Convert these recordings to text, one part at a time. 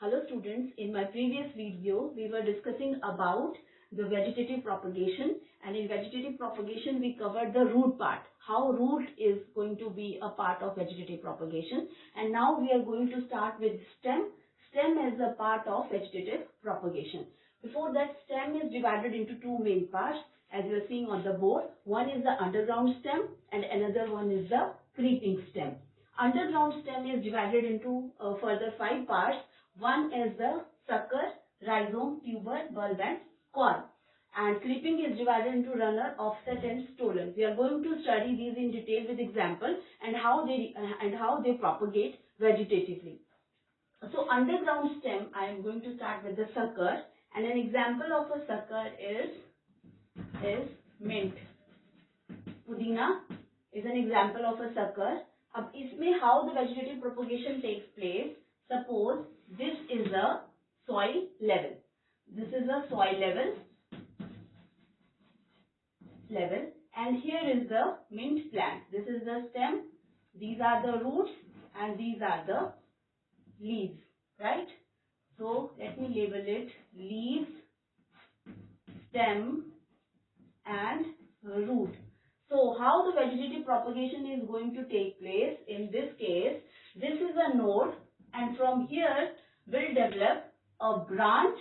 Hello students, in my previous video we were discussing about the vegetative propagation, and in vegetative propagation we covered the root part, how root is going to be a part of vegetative propagation, and now we are going to start with stem. Stem is a part of vegetative propagation. Before that, stem is divided into two main parts as you are seeing on the board. One is the underground stem and another one is the creeping stem. Underground stem is divided into further 5 parts. One is the sucker, rhizome, tuber, bulb and corm. And creeping is divided into runner, offset and stolon. We are going to study these in detail with example and how they propagate vegetatively. So underground stem, I am going to start with the sucker, and an example of a sucker is mint. Pudina is an example of a sucker. अब इसमें how the vegetative propagation takes place. Suppose this is a soil level. This is a soil level, and here is the mint plant. This is the stem. These are the roots, and these are the leaves. Right? So let me label it leaves, stem, and root. So how the vegetative propagation is going to take place? In this case, this is a node, and from here will develop a branch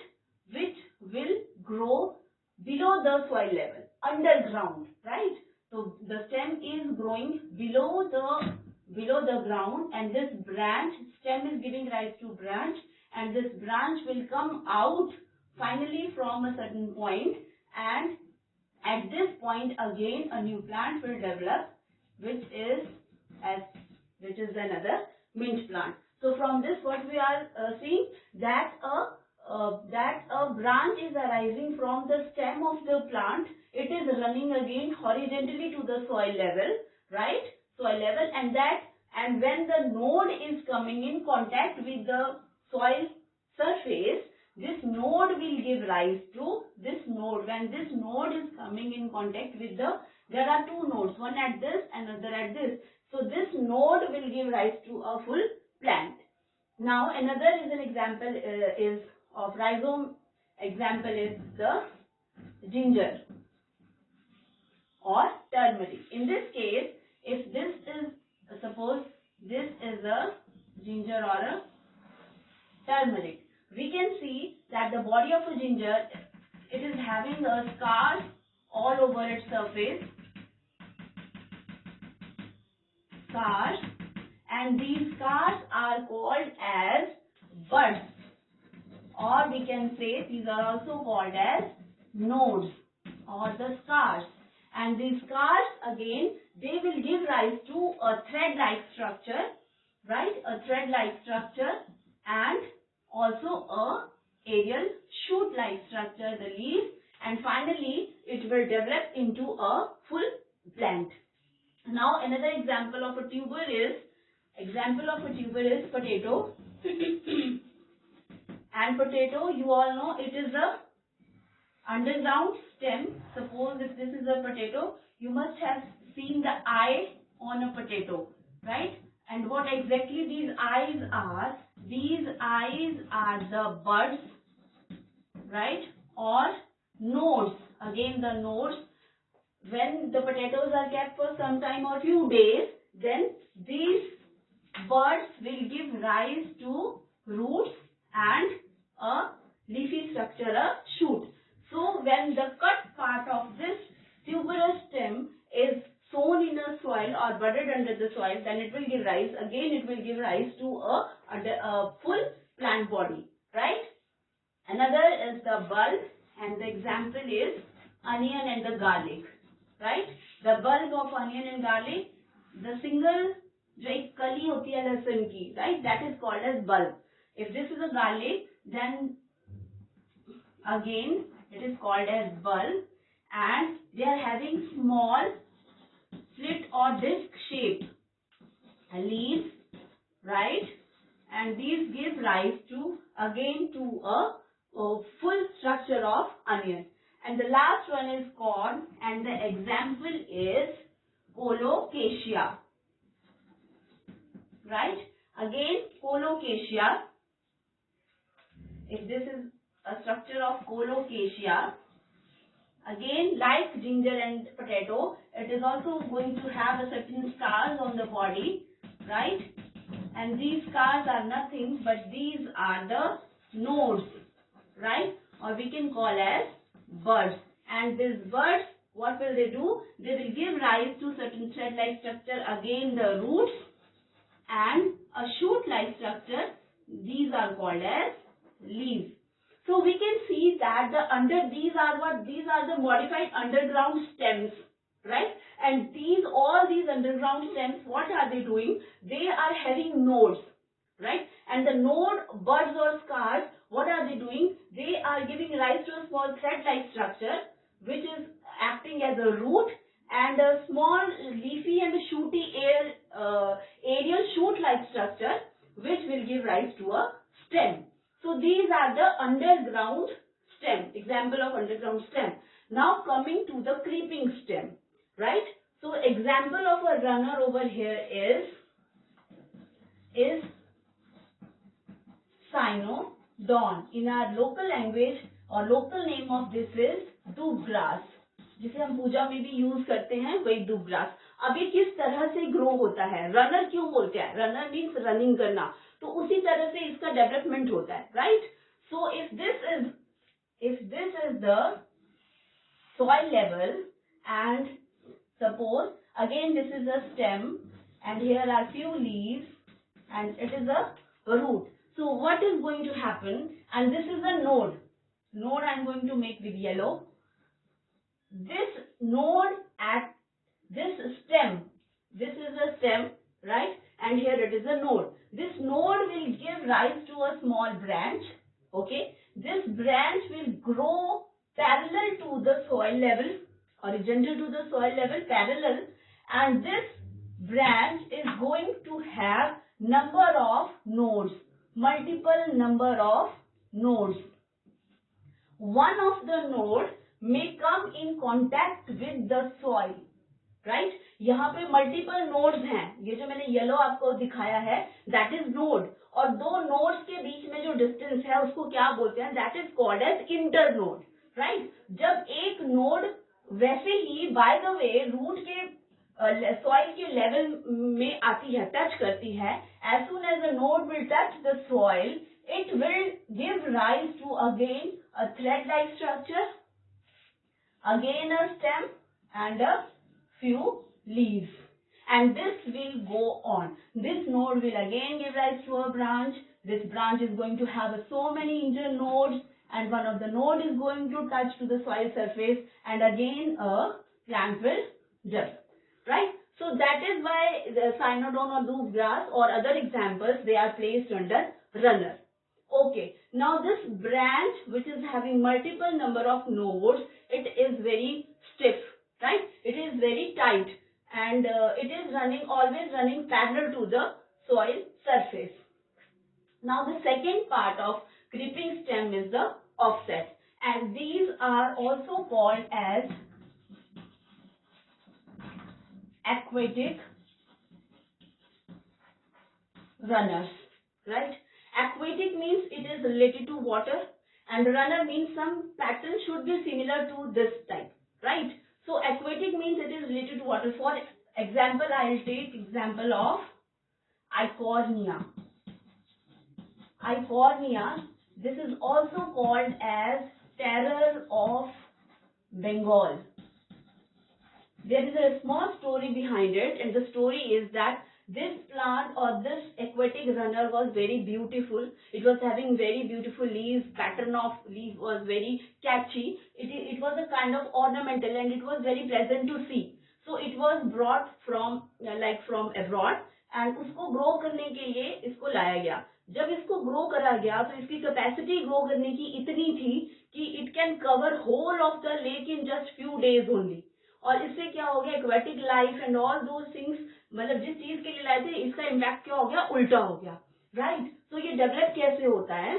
which will grow below the soil level, underground, right? So the stem is growing below the ground, and this branch, stem is giving rise to branch, and this branch will come out finally from a certain point, and at this point again a new plant will develop, which is another mint plant. So from this what we are seeing that a branch is arising from the stem of the plant. It is running again horizontally to the soil level, right? Soil level, and when the node is coming in contact with the soil surface, this node will give rise to this node. When this node is coming in contact with there are two nodes, one at this, another at this. So this node will give rise to a full plant. Now another is an example is of rhizome. Example is the ginger or turmeric. In this case, if this is, suppose this is a ginger or a turmeric, we can see that the body of a ginger, it is having a scars all over its surface, scars, and these scars are called as buds, or we can say these are also called as nodes or the scars. And these scars again, they will give rise to a thread-like structure, right? A thread-like structure, and also a aerial shoot-like structure, the leaves, and finally it will develop into a full plant. Now another example of a tuber is potato. And potato, you all know, it is a underground stem. Suppose if this is a potato, you must have seen the eye on a potato, right? And what exactly these eyes are? These eyes are the buds, right? Or nodes. Again, the nodes. When the potatoes are kept for some time or few days, then these buds will give rise to roots and a leafy structure, a shoot. So when the cut part of this tuberous stem is sown in a soil or budded under the soil, then it will give rise to a full plant body, right? Another is the bulb, and the example is onion and the garlic, right? The bulb of onion and garlic, the single जो एक कली होती है लहसुन की, right? That is called as bulb. If this is a garlic, then again it is called as bulb, and they are having small slit or disc shaped leaves, right? And these give rise to again to a full structure of onion. And the last one is corn, and the example is colocasia, right? Again, colocasia if this is a structure of colocasia, again like ginger and potato, it is also going to have a certain scars on the body, right? And these scars are nothing but these are the nodes, right? Or we can call as buds. And these buds, what will they do? They will give rise to certain thread-like structure, again the roots, and a shoot-like structure. These are called as leaves. So we can see that these are the modified underground stems, right? And all these underground stems, what are they doing? They are having nodes, right? And the node buds or scars, what are they doing? They are giving rise to a small thread-like structure, which is acting as a root, and a small leafy and shooty aerial shoot-like structure, which will give rise to a stem. So these are the underground stem, example of underground stem. Now coming to the creeping stem, right? So example of a runner over here is cynodon. In our local language or local name of this is दूबग्रास, जिसे हम पूजा में भी use करते हैं, वही दूबग्रास. अब ये किस तरह से ग्रो होता है? रनर क्यों बोलते हैं? रनर मीन्स रनिंग करना, तो उसी तरह से इसका डेवलपमेंट होता है, right? So if this is the soil level, and suppose again this is a stem and here are few leaves and it is a root. So what is going to happen? And this is a node I'm going to make with yellow. This node at this stem, this is a stem, right? And here it is a node. This node will give rise to a small branch, okay? This branch will grow parallel to the soil level, horizontal to the soil level, parallel, and this branch is going to have number of nodes, multiple number of nodes. One of the nodes may come in contact with the soil, right? यहाँ पे multiple nodes हैं, ये जो मैंने yellow आपको दिखाया है that is node, और दो नोड्स के बीच में जो डिस्टेंस है उसको क्या बोलते हैं? That is called as internode, right? जब एक नोड, वैसे ही बाय द वे रूट के सॉइल के लेवल में आती है, टच करती है, as soon as the node will touch the soil, it will give rise to again a thread-like structure, again a stem and a few leaves, and this will go on. This node will again give rise to a branch. This branch is going to have so many inter nodes, and one of the node is going to touch to the soil surface, and again a plant will develop, right? So that is why the cynodon or दूबग्रास or other examples, they are placed under runner. Okay, now this branch which is having multiple number of nodes, it is very stiff, right? It is very tight, and it is always running parallel to the soil surface. Now the second part of creeping stem is the offset, and these are also called as aquatic runners, right? Aquatic means it is related to water, and runner means some pattern should be similar to this type, right? So aquatic means it is related to water. For example, I will take example of Eichhornia. Eichhornia, this is also called as terror of Bengal. There is a small story behind it, and the story is that this plant or this aquatic runner was very beautiful. It was having very beautiful leaves, pattern of leaf was very catchy. It was a kind of ornamental, and it was very pleasant to see. So it was brought from abroad, and उसको grow करने के लिए इसको लाया गया. जब इसको grow करा गया तो इसकी capacity grow करने की इतनी थी कि it can cover whole of the lake in just few days only. और इससे क्या हो गया? Aquatic life and all those things, मतलब जिस चीज के लिए लाए थे इसका इम्पैक्ट क्या हो गया? उल्टा हो गया, राइट? तो ये डेवलप कैसे होता है?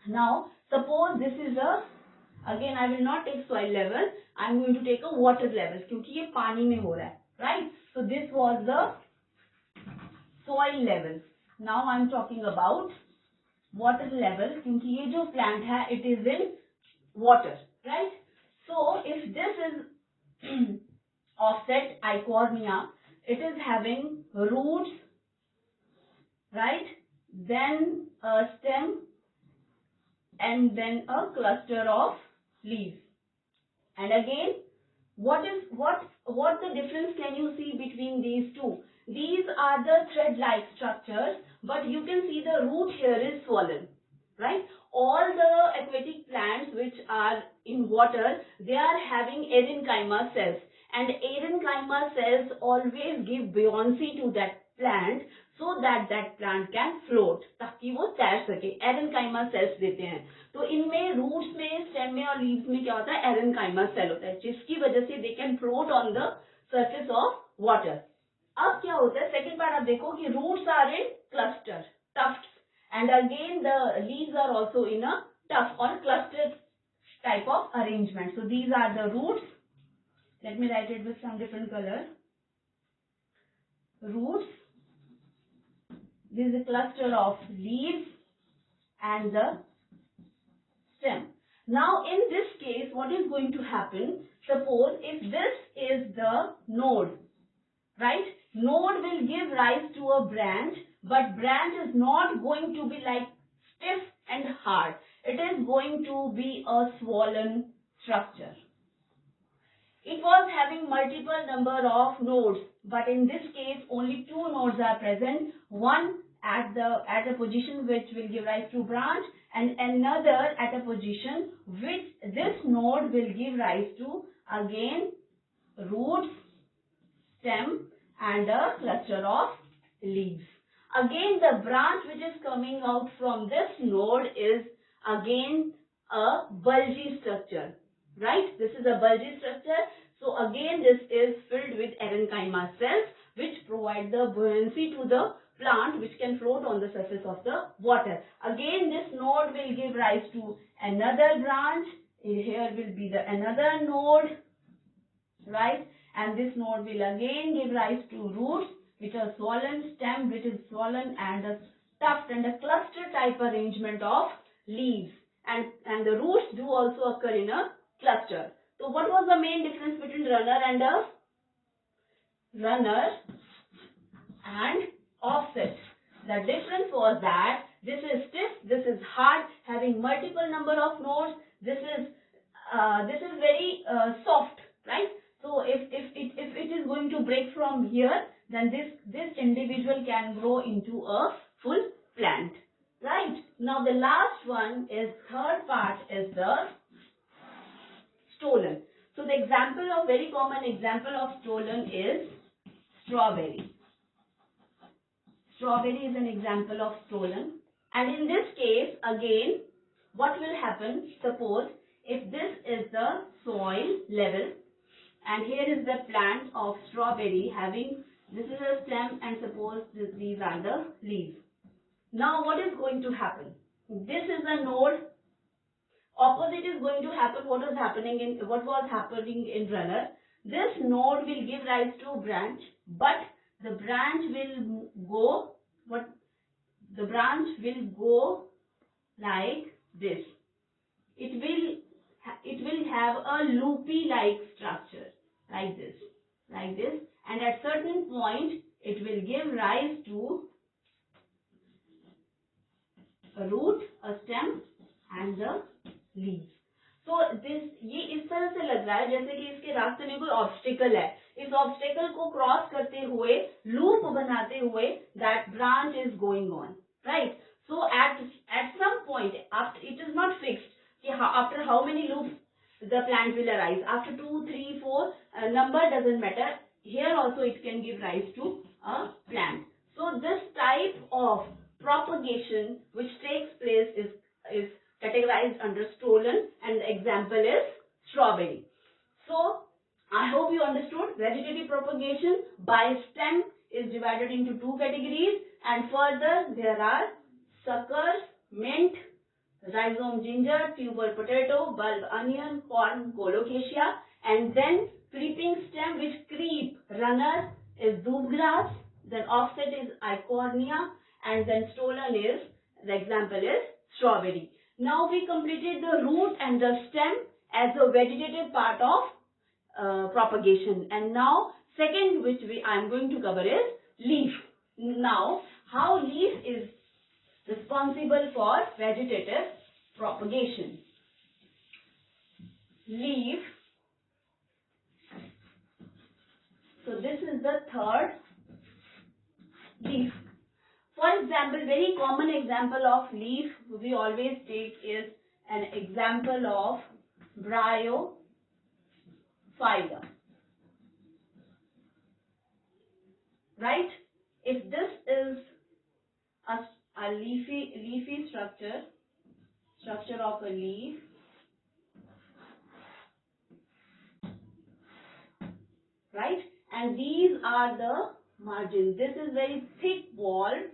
Now suppose this is again I will not take soil level, I am going to take a water level, क्योंकि ये पानी में हो रहा है, right? So this was the soil level. Now I am talking about water level, क्योंकि ये जो plant है it is in water, right? So if this is offset Eichhornia, it is having roots, right? Then a stem and then a cluster of leaves. And again, what the difference can you see between these two? These are the thread-like structures, but you can see the root here is swollen, right? All the aquatic plants which are in water, they are having erenchyma cells, and erenchyma cells always give buoyancy to that plant so that that plant can float, ताकि वो तैर सके. erenchyma cells देते हैं. तो इनमें roots में, stem में और लीव्स में क्या होता है? एरेनकाइमा सेल होता है, जिसकी वजह से they can float on the surface of water. अब क्या होता है? सेकंड पार्ट आप देखो कि roots are in cluster, tufts, and again the leaves are also in a tuft और cluster type of arrangement. So these are the roots. Let me write it with some different colour. Roots, this is a cluster of leaves and the stem. Now in this case, what is going to happen? Suppose if this is the node, right? Node will give rise to a branch, but branch is not going to be like stiff and hard. It is going to be a swollen structure. It was having multiple number of nodes, but in this case only two nodes are present. One at the position which will give rise to branch, and another at a position which this node will give rise to again roots, stem and a cluster of leaves. Again the branch which is coming out from this node is again a bulgy structure, right? This is a bulgy structure. So again this is filled with erenchyma cells which provide the buoyancy to the plant which can float on the surface of the water. Again this node will give rise to another branch. Here will be the another node, right? And this node will again give rise to roots which are swollen, stem which is swollen, and a tuft and a cluster type arrangement of leaves. And the roots do also occur in a cluster. So what was the main difference between runner and offset? The difference was that this is stiff, this is hard, having multiple number of nodes. This is very soft, right? So if it is going to break from here, then this individual can grow into a full plant, right? Now the last one is, third part is the stolon. So the example of, very common example of stolon is strawberry. Strawberry is an example of stolon. And in this case, again, what will happen? Suppose if this is the soil level and here is the plant of strawberry having, this is a stem and suppose these are the leaves. Now what is going to happen? This is a node. Opposite is going to happen. What was happening in runner? This node will give rise to a branch, but the branch will go like this. It will have a loopy like structure like this, and at certain point it will give rise to a root, a stem and the leaves. So ये इस तरह से लग रहा है जैसे कि इसके रास्ते में कोई ऑब्स्टिकल है. इस ऑब्स्टिकल को क्रॉस करते हुए, लूप बनाते हुए, that branch is going on, right? So at some point, after, it is not fixed after how many loops the plant will arise. After 2, 3, 4, number doesn't matter. Here also it can give rise to a plant. So this type of propagation which takes place is categorized under stolon, and the example is strawberry. So I hope you understood. Vegetative propagation by stem is divided into two categories, and further there are suckers, mint, rhizome ginger, tuber potato, bulb onion, corn, colocasia, and then creeping stem which creep. Runner is dubgrass, then offset is eichhornia, and then stolon is The example is strawberry. Now we completed the root and the stem as a vegetative part of propagation. And now second which I am going to cover is leaf. Now how leaf is responsible for vegetative propagation. Leaf. So this is the third leaf. For example, very common example of leaf we always take is an example of Bryophylla. Right? If this is a leafy structure of a leaf, right? And these are the margins. This is very thick walled,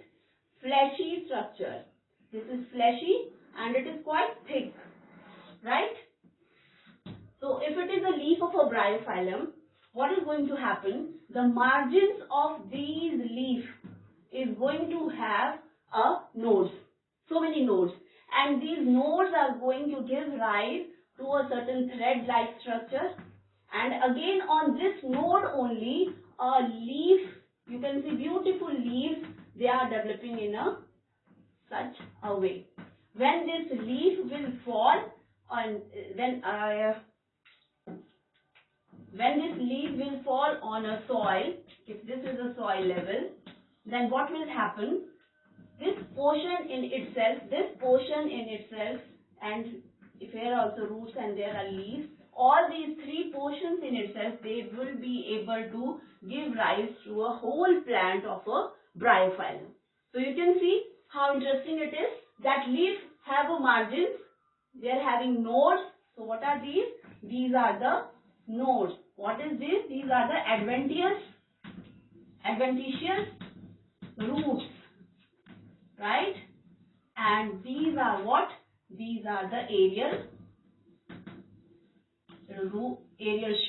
fleshy structure. This is fleshy and it is quite thick, right? So if it is a leaf of a bryophyllum, what is going to happen? The margins of these leaf is going to have nodes, so many nodes, and these nodes are going to give rise to a certain thread-like structure. And again on this node only a leaf, you can see beautiful leaves, they are developing in such a way. When this leaf will fall on, when this leaf will fall on a soil, if this is a soil level, then what will happen? This portion in itself, and if here also roots and there are leaves, all these three portions in itself, they will be able to give rise to a whole plant of a bryophyllum. So you can see how interesting it is that leaves have a margins, they are having nodes. So what are these? These are the nodes. What is this? These are the adventitious roots, right? And these are what? These are the aerial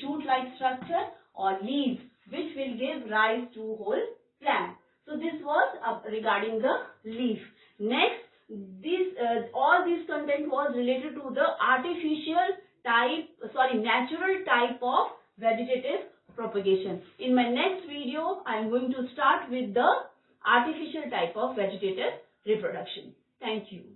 shoot-like structure or leaves, which will give rise to whole plant. So this was regarding the leaf. Next, all this content was related to the natural type of vegetative propagation. In my next video, I am going to start with the artificial type of vegetative reproduction. Thank you.